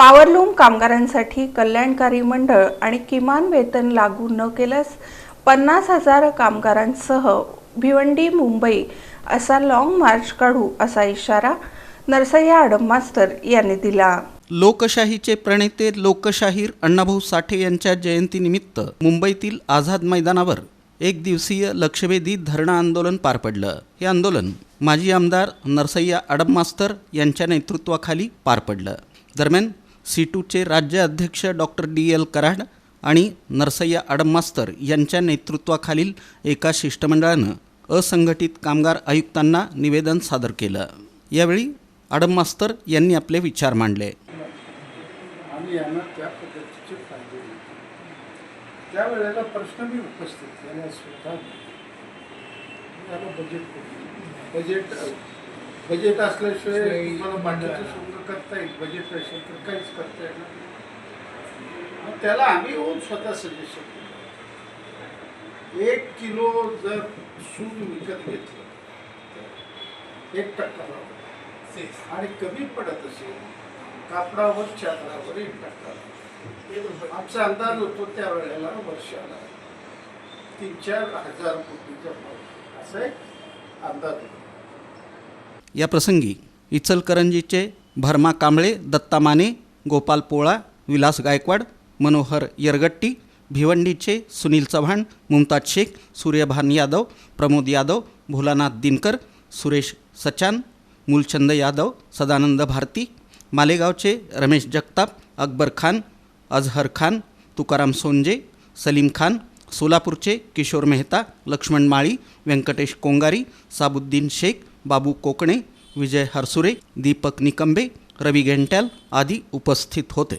Powerloom कामगारांसाठी कल्याणकारी मंडळ आणि किमान वेतन लागू न केल्यास 50,000 कामगारांसह भिवंडी मुंबई असा लॉंग मार्च काढू असा इशारा नरसय्या आडममास्तर यांनी दिला। लोकशाहीचे प्रणेते लोकशाहीर अण्णाभाऊ साठे यांच्या जयंतीनिमित्त मुंबईतील आझाद मैदानावर एक दिवसीय लक्षवेधी धरणं आंदोलन पार पडलं। हे आंदोलन माजी आमदार नरसय्या आडममास्तर यांच्या नेतृत्वाखाली पार पडलं। दरम्यान C2चे राज्य अध्यक्ष डॉक्टर DL कराड आणि नरसय्या आडममास्तर यांच्या नेतृत्वाखालील एका शिष्टमंडळानं असंघटित कामगार आयुक्तांना निवेदन सादर केलं। यावेळी आडममास्तर यांनी आपले विचार मांडले। आम्ही यांना त्या पद्धतीचे फायदे देतो। त्यावेळेला प्रश्न मी उपस्थित केला स्वतः याला बजेट असल्याशिवाय तुम्हाला बाकीचं सगळं करता येईल, बजेट असेल तर काहीच करता येणार नाही। त्याला आम्ही येऊन स्वतः सजेशन केलं। 1 किलो जर सूत विकत घेतलं 1% लावलं आणि कमी पडत असेल कापडावर चादरावर 1%, आमचा अंदाज होतो त्यावेळेला वर्षाला 3-4 हजार कोटीचा भाव असा एक अंदाज होता। या प्रसंगी इचलकरंजीचे भरमा कांबळे, दत्ता माने, गोपाल पोळा, विलास गायकवाड, मनोहर यरगट्टी, भिवंडीचे सुनील चव्हाण, मुमताज शेख, सूर्यभान यादव, प्रमोद यादव, भोलानाथ दिनकर, सुरेश सचान, मूलचंद यादव, सदानंद भारती, मालेगावचे रमेश जगताप, अकबर खान, अजहर खान, तुकाराम सोंजे, सलीम खान, सोलापूरचे किशोर मेहता, लक्ष्मण माळी, व्यंकटेश कोंगारी, साबुद्दीन शेख, बाबू कोकणे, विजय हरसुरे, दीपक निकंबे, रवी गेंट्याल आदी उपस्थित होते।